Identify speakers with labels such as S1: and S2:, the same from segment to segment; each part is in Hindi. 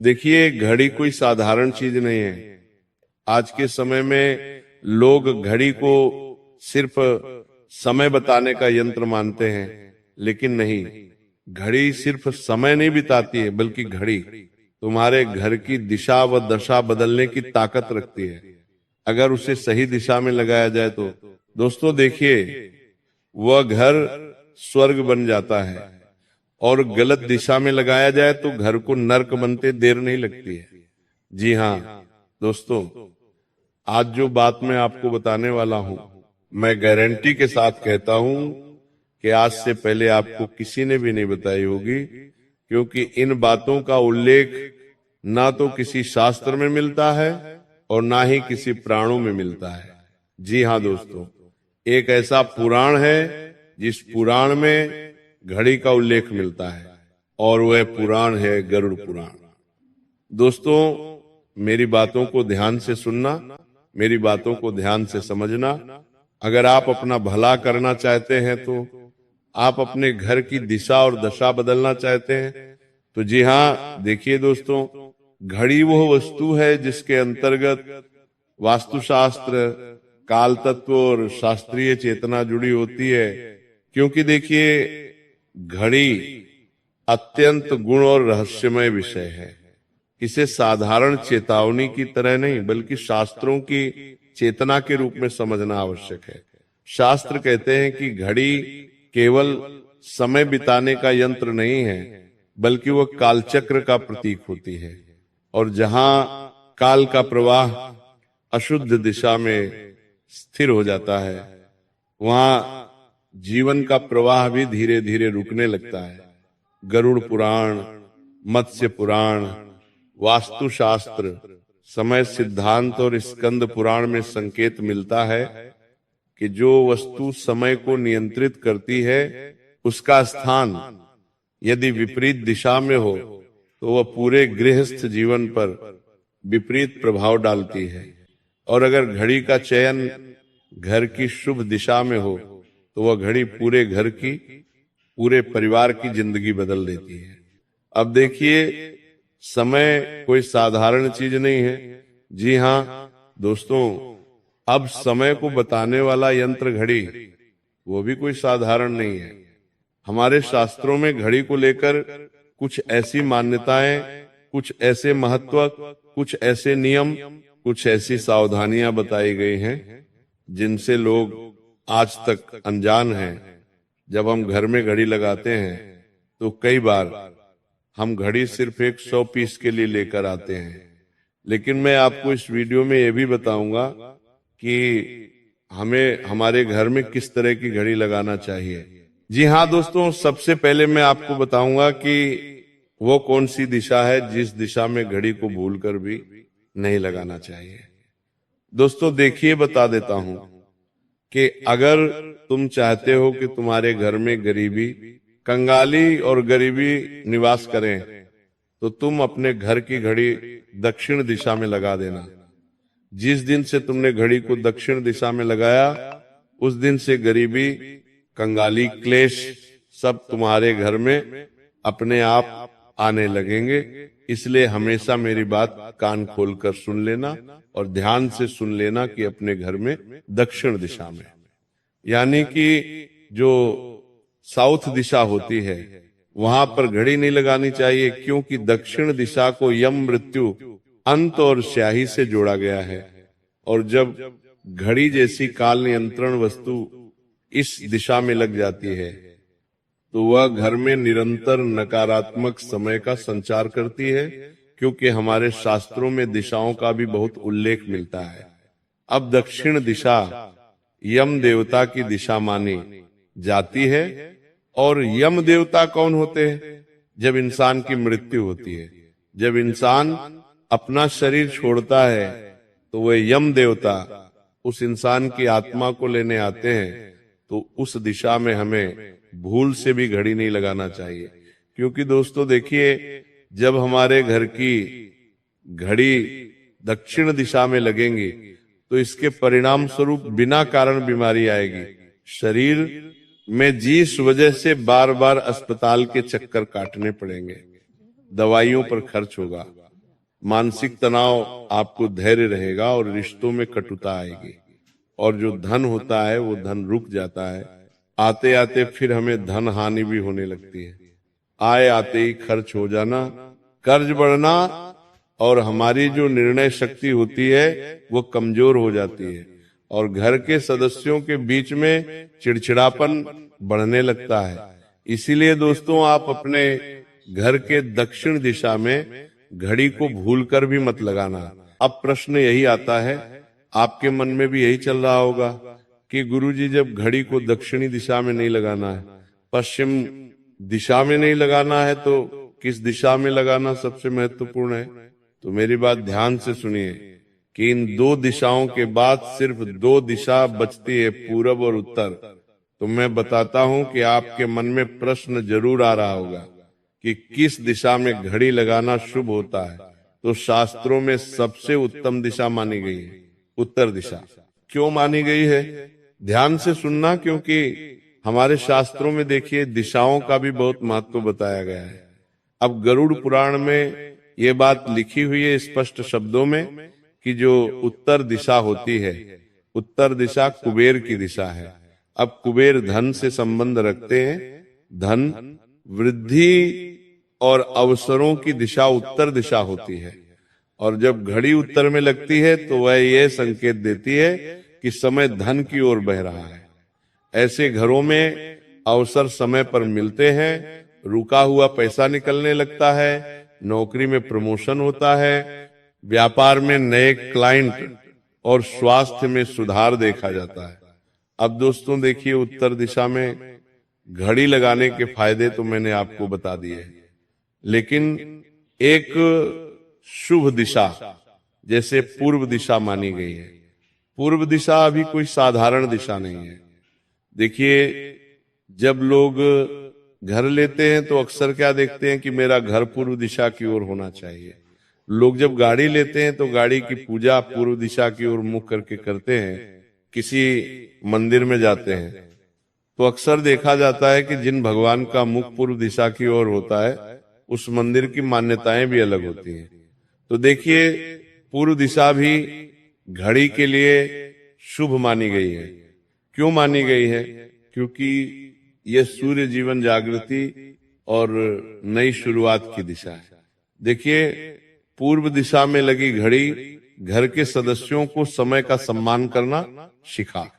S1: देखिए, घड़ी कोई साधारण चीज नहीं है। आज के समय में लोग घड़ी को सिर्फ समय बताने का यंत्र मानते हैं, लेकिन नहीं, घड़ी सिर्फ समय नहीं बिताती है, बल्कि घड़ी तुम्हारे घर की दिशा व दशा बदलने की ताकत रखती है, अगर उसे सही दिशा में लगाया जाए तो। दोस्तों देखिए, वह घर स्वर्ग बन जाता है, और गलत दिशा में लगाया जाए तो घर को नर्क बनते देर नहीं लगती है। जी हाँ दोस्तों, आज जो बात मैं आपको बताने वाला हूं, मैं गारंटी के साथ कहता हूं कि आज से पहले आपको किसी ने भी नहीं बताई होगी, क्योंकि इन बातों का उल्लेख ना तो किसी शास्त्र में मिलता है और ना ही किसी पुराणों में मिलता है। जी हाँ दोस्तों, एक ऐसा पुराण है जिस पुराण में घड़ी का उल्लेख मिलता है, और वह पुराण है गरुड़ पुराण। दोस्तों, मेरी बातों को ध्यान से सुनना, मेरी बातों को ध्यान से समझना। अगर आप अपना भला करना चाहते हैं, तो आप अपने घर की दिशा और दशा बदलना चाहते हैं, तो जी हाँ देखिए दोस्तों, घड़ी वह वस्तु है जिसके अंतर्गत वास्तुशास्त्र, काल तत्व और शास्त्रीय चेतना जुड़ी होती है। क्योंकि देखिए, घड़ी अत्यंत गुण और रहस्यमय विषय है। इसे साधारण चेतावनी की तरह नहीं, बल्कि शास्त्रों की चेतना के रूप में समझना आवश्यक है। शास्त्र कहते हैं कि घड़ी केवल समय बिताने का यंत्र नहीं है, बल्कि वह कालचक्र का प्रतीक होती है। और जहां काल का प्रवाह अशुद्ध दिशा में स्थिर हो जाता है, वहां जीवन का प्रवाह भी धीरे धीरे रुकने लगता है। गरुड़ पुराण, मत्स्य पुराण, वास्तुशास्त्र, समय सिद्धांत और स्कंद पुराण में संकेत मिलता है कि जो वस्तु समय को नियंत्रित करती है, उसका स्थान यदि विपरीत दिशा में हो तो वह पूरे गृहस्थ जीवन पर विपरीत प्रभाव डालती है। और अगर घड़ी का चयन घर की शुभ दिशा में हो तो वह घड़ी पूरे घर की, पूरे परिवार की जिंदगी बदल देती है। अब देखिए, समय कोई साधारण चीज नहीं है। जी हाँ दोस्तों, अब समय को बताने वाला यंत्र घड़ी, वो भी कोई साधारण नहीं है। हमारे शास्त्रों में घड़ी को लेकर कुछ ऐसी मान्यताएं, कुछ ऐसे महत्व, कुछ ऐसे नियम, कुछ ऐसी सावधानियां बताई गई हैं जिनसे लोग आज तक अनजान हैं। जब हम घर में घड़ी लगाते हैं तो कई बार हम घड़ी सिर्फ एक 100 पीस के लिए लेकर आते हैं, लेकिन मैं आपको इस वीडियो में यह भी बताऊंगा कि हमें हमारे घर में किस तरह की घड़ी लगाना चाहिए। जी हाँ दोस्तों, सबसे पहले मैं आपको बताऊंगा कि वो कौन सी दिशा है जिस दिशा में घड़ी को भूलकर भी नहीं लगाना चाहिए। दोस्तों देखिए, बता देता हूं कि अगर तुम चाहते हो कि तुम्हारे घर में गरीबी, कंगाली और गरीबी निवास करें, तो तुम अपने घर की घड़ी दक्षिण दिशा में लगा देना। जिस दिन से तुमने घड़ी को दक्षिण दिशा में लगाया, उस दिन से गरीबी, कंगाली, क्लेश सब तुम्हारे घर में अपने आप आने लगेंगे। इसलिए हमेशा मेरी बात कान खोलकर सुन लेना और ध्यान से सुन लेना कि अपने घर में दक्षिण दिशा में, यानी कि जो साउथ दिशा होती है, वहां पर घड़ी नहीं लगानी चाहिए, क्योंकि दक्षिण दिशा को यम, मृत्यु, अंत और स्याही से जोड़ा गया है। और जब घड़ी जैसी काल नियंत्रण वस्तु इस दिशा में लग जाती है तो वह घर में निरंतर नकारात्मक समय का संचार करती है, क्योंकि हमारे शास्त्रों में दिशाओं का भी बहुत उल्लेख मिलता है। अब दक्षिण दिशा यम देवता की दिशा मानी जाती है। और यम देवता कौन होते हैं? जब इंसान की मृत्यु होती है, जब इंसान अपना शरीर छोड़ता है, तो वह यम देवता उस इंसान की आत्मा को लेने आते हैं। तो उस दिशा में हमें भूल से भी घड़ी नहीं लगाना चाहिए, क्योंकि दोस्तों देखिए, जब हमारे घर की घड़ी दक्षिण दिशा में लगेंगी तो इसके परिणाम स्वरूप बिना कारण बीमारी आएगी। शरीर में जिस वजह से बार बार अस्पताल के चक्कर काटने पड़ेंगे, दवाइयों पर खर्च होगा, मानसिक तनाव, आपको धैर्य रहेगा और रिश्तों में कटुता आएगी। और जो धन होता है वो धन रुक जाता है, आते आते फिर हमें धन हानि भी होने लगती है। आए आते ही खर्च हो जाना, कर्ज बढ़ना, और हमारी जो निर्णय शक्ति होती है वो कमजोर हो जाती है, और घर के सदस्यों के बीच में चिड़चिड़ापन बढ़ने लगता है। इसीलिए दोस्तों, आप अपने घर के दक्षिण दिशा में घड़ी को भूलकर भी मत लगाना। अब प्रश्न यही आता है, आपके मन में भी यही चल रहा होगा कि गुरुजी, जब घड़ी को दक्षिणी दिशा में नहीं लगाना है, पश्चिम दिशा में नहीं लगाना है, तो किस दिशा में लगाना सबसे महत्वपूर्ण है? तो मेरी बात ध्यान से सुनिए कि इन दो दिशाओं के बाद सिर्फ दो दिशा बचती है, पूरब और उत्तर। तो मैं बताता हूं कि आपके मन में प्रश्न जरूर आ रहा होगा कि किस दिशा में घड़ी लगाना शुभ होता है। तो शास्त्रों में सबसे उत्तम दिशा मानी गई है उत्तर दिशा। क्यों मानी गई है? ध्यान से सुनना, क्योंकि हमारे शास्त्रों में देखिए दिशाओं का भी बहुत महत्व बताया गया है। अब गरुड़ पुराण में ये बात लिखी हुई है स्पष्ट शब्दों में कि जो उत्तर दिशा होती है, उत्तर दिशा कुबेर की दिशा है। अब कुबेर धन से संबंध रखते हैं, धन, वृद्धि और अवसरों की दिशा उत्तर दिशा होती है। और जब घड़ी उत्तर में लगती है तो वह यह संकेत देती है कि समय धन की ओर बह रहा है। ऐसे घरों में अवसर समय पर मिलते हैं, रुका हुआ पैसा निकलने लगता है, नौकरी में प्रमोशन होता है, व्यापार में नए क्लाइंट और स्वास्थ्य में सुधार देखा जाता है। अब दोस्तों देखिए, उत्तर दिशा में घड़ी लगाने के फायदे तो मैंने आपको बता दिए, लेकिन एक शुभ दिशा जैसे पूर्व दिशा मानी गई है। पूर्व दिशा अभी कोई साधारण दिशा नहीं है। देखिए, जब लोग घर लेते हैं तो अक्सर क्या देखते हैं कि मेरा घर पूर्व दिशा की ओर होना चाहिए। लोग जब गाड़ी लेते हैं तो गाड़ी की पूजा पूर्व दिशा की ओर मुख करके करते हैं। किसी मंदिर में जाते हैं तो अक्सर देखा जाता है कि जिन भगवान का मुख पूर्व दिशा की ओर होता है उस मंदिर की मान्यताएं भी अलग होती हैं। तो देखिए, पूर्व दिशा भी घड़ी के लिए शुभ मानी गई है। क्यों मानी गई है? क्योंकि यह सूर्य जीवन जागृति और नई शुरुआत की दिशा है। देखिए, पूर्व दिशा में लगी घड़ी घर के सदस्यों को समय का सम्मान करना सिखा।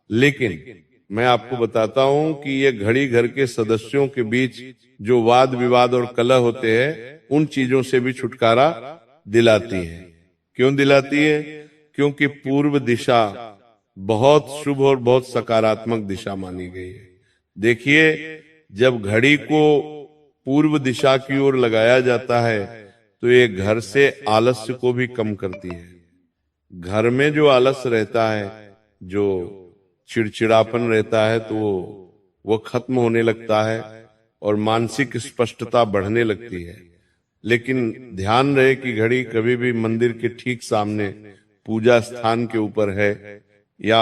S1: लेकिन मैं आपको बताता हूं कि यह घड़ी घर के सदस्यों के बीच जो वाद विवाद और कलह होते हैं उन चीजों से भी छुटकारा दिलाती है। क्यों दिलाती है? क्योंकि पूर्व दिशा बहुत शुभ और बहुत सकारात्मक दिशा मानी गई है। देखिए, जब घड़ी को पूर्व दिशा की ओर लगाया जाता है तो ये घर से आलस्य को भी कम करती है। घर में जो आलस रहता है, जो चिड़चिड़ापन रहता है, तो वो खत्म होने लगता है और मानसिक स्पष्टता बढ़ने लगती है। लेकिन ध्यान रहे कि घड़ी कभी भी मंदिर के ठीक सामने पूजा स्थान के ऊपर है या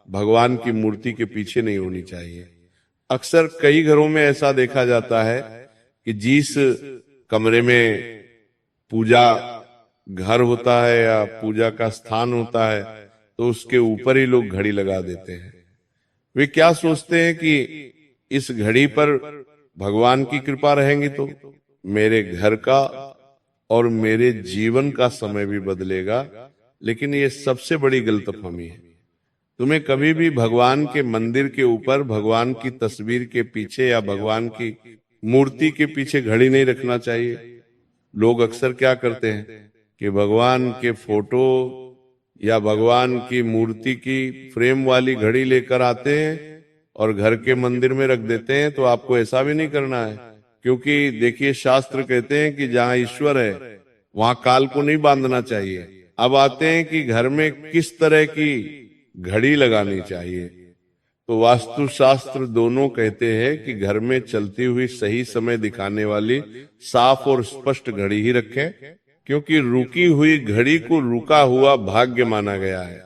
S1: भगवान की मूर्ति के पीछे नहीं होनी चाहिए। अक्सर कई घरों में ऐसा देखा जाता है कि जिस कमरे में पूजा घर होता है या पूजा का स्थान होता है तो उसके ऊपर ही लोग घड़ी लगा देते हैं। वे क्या सोचते हैं कि इस घड़ी पर भगवान की कृपा रहेंगी तो मेरे घर का और मेरे जीवन का समय भी बदलेगा। लेकिन ये सबसे बड़ी गलतफहमी है। तुम्हें कभी भी भगवान के मंदिर के ऊपर, भगवान की तस्वीर के पीछे या भगवान की मूर्ति के पीछे घड़ी नहीं रखना चाहिए। लोग अक्सर क्या करते हैं कि भगवान के फोटो या भगवान की मूर्ति की फ्रेम वाली घड़ी लेकर आते हैं और घर के मंदिर में रख देते हैं। तो आपको ऐसा भी नहीं करना है, क्योंकि देखिए, शास्त्र कहते हैं कि जहां ईश्वर है वहां काल को नहीं बांधना चाहिए। अब आते हैं कि घर में किस तरह की घड़ी लगानी चाहिए। तो वास्तु शास्त्र दोनों कहते हैं कि घर में चलती हुई सही समय दिखाने वाली साफ और स्पष्ट घड़ी ही रखें, क्योंकि रुकी हुई घड़ी को रुका हुआ भाग्य माना गया है।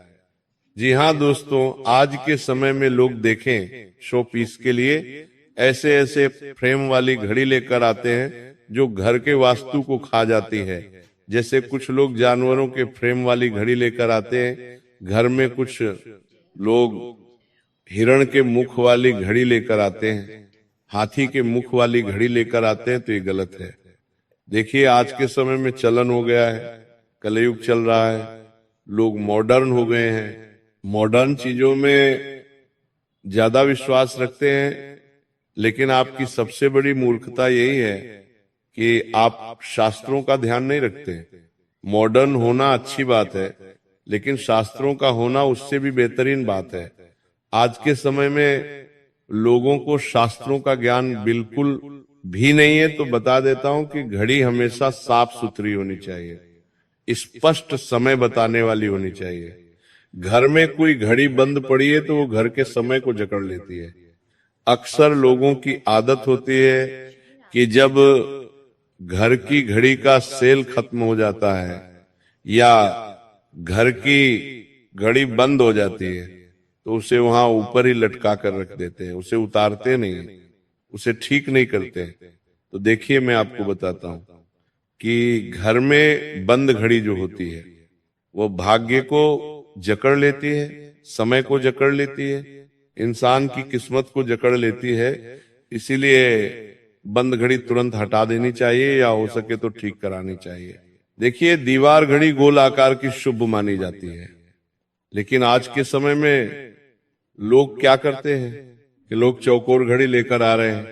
S1: जी हाँ दोस्तों, आज के समय में लोग देखें शो पीस के लिए ऐसे ऐसे फ्रेम वाली घड़ी लेकर आते हैं जो घर के वास्तु को खा जाती है। जैसे कुछ लोग जानवरों के फ्रेम वाली घड़ी लेकर आते हैं, घर में कुछ लोग हिरण के मुख वाली घड़ी लेकर आते हैं, हाथी के मुख वाली घड़ी लेकर आते हैं, तो ये गलत है। देखिए आज के समय में चलन हो गया है, कलयुग चल रहा है, लोग मॉडर्न हो गए हैं, मॉडर्न चीजों में ज्यादा विश्वास रखते हैं। लेकिन आपकी सबसे बड़ी मूर्खता यही है कि आप शास्त्रों का ध्यान नहीं रखते। मॉडर्न होना अच्छी बात है, लेकिन शास्त्रों का होना उससे भी बेहतरीन बात है। आज के समय में लोगों को शास्त्रों का ज्ञान बिल्कुल भी नहीं है, तो बता देता हूं कि घड़ी हमेशा साफ सुथरी होनी चाहिए, स्पष्ट समय बताने वाली होनी चाहिए। घर में कोई घड़ी बंद पड़ी है तो वो घर के समय को जकड़ लेती है। अक्सर लोगों की आदत होती है कि जब घर की घड़ी का सेल खत्म हो जाता है या घर की घड़ी बंद हो जाती है तो उसे वहां ऊपर ही लटका कर रख देते हैं, उसे उतारते नहीं, उसे ठीक नहीं करते। तो देखिए मैं आपको बताता हूं कि घर में बंद घड़ी जो होती है वो भाग्य को जकड़ लेती है, समय को जकड़ लेती है, इंसान की किस्मत को जकड़ लेती है। इसीलिए बंद घड़ी तुरंत हटा देनी चाहिए या हो सके तो ठीक करानी चाहिए। देखिए दीवार घड़ी गोल आकार की शुभ मानी जाती है, लेकिन आज के समय में लोग क्या करते हैं कि लोग चौकोर घड़ी लेकर आ रहे हैं,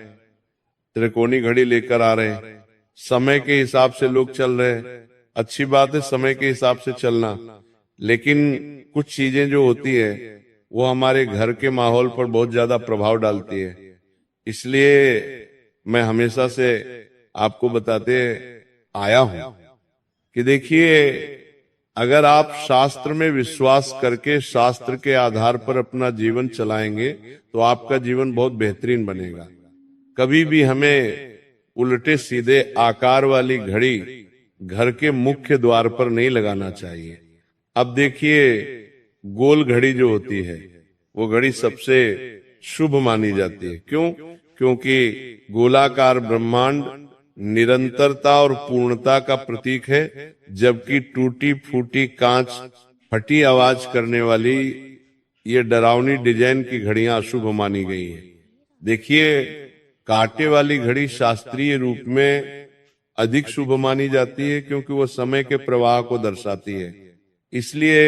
S1: त्रिकोणी घड़ी लेकर आ रहे हैं, समय के हिसाब से लोग चल रहे हैं। अच्छी बात है समय के हिसाब से चलना, लेकिन कुछ चीजें जो होती है वो हमारे घर के माहौल पर बहुत ज्यादा प्रभाव डालती है। इसलिए मैं हमेशा से आपको बताते आया हूं कि देखिए अगर आप शास्त्र में विश्वास करके शास्त्र के आधार पर अपना जीवन चलाएंगे तो आपका जीवन बहुत बेहतरीन बनेगा। कभी भी हमें उल्टे सीधे आकार वाली घड़ी घर के मुख्य द्वार पर नहीं लगाना चाहिए। अब देखिए गोल घड़ी जो होती है वो घड़ी सबसे शुभ मानी जाती है। क्यों? क्योंकि गोलाकार ब्रह्मांड निरंतरता और पूर्णता का प्रतीक है, जबकि टूटी फूटी कांच, फटी आवाज करने वाली ये डरावनी डिजाइन की घड़ियां अशुभ मानी गई है। देखिए कांटे वाली घड़ी शास्त्रीय रूप में अधिक शुभ मानी जाती है क्योंकि वो समय के प्रवाह को दर्शाती है। इसलिए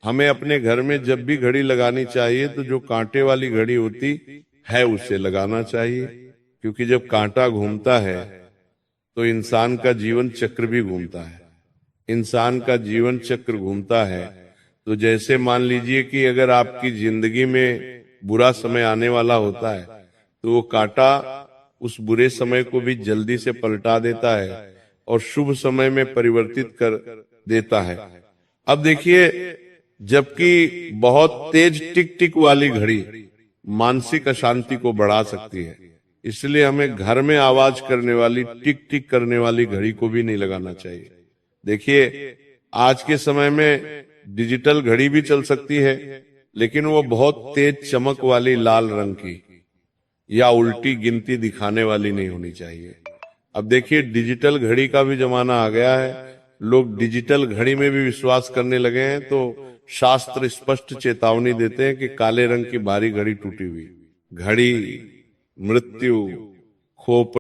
S1: हमें अपने घर में जब भी घड़ी लगानी चाहिए तो जो कांटे वाली घड़ी होती है उसे लगाना चाहिए, क्योंकि जब कांटा घूमता है तो इंसान का जीवन चक्र भी घूमता है। इंसान का जीवन चक्र घूमता है तो जैसे मान लीजिए कि अगर आपकी जिंदगी में बुरा समय आने वाला होता है तो वो कांटा उस बुरे समय को भी जल्दी से पलटा देता है और शुभ समय में परिवर्तित कर देता है। अब देखिए जबकि बहुत तेज टिक टिक वाली घड़ी मानसिक अशांति को बढ़ा सकती है, इसलिए हमें घर में आवाज करने वाली टिक टिक करने वाली घड़ी को भी नहीं लगाना चाहिए। देखिए आज के समय में डिजिटल घड़ी भी चल सकती है, लेकिन वो बहुत तेज चमक वाली लाल रंग की या उल्टी गिनती दिखाने वाली नहीं होनी चाहिए। अब देखिए डिजिटल घड़ी का भी जमाना आ गया है, लोग डिजिटल घड़ी में भी विश्वास करने लगे हैं। तो शास्त्र स्पष्ट चेतावनी देते हैं कि काले रंग की भारी घड़ी टूटी हुई घड़ी मृत्यु, खोपड़ी,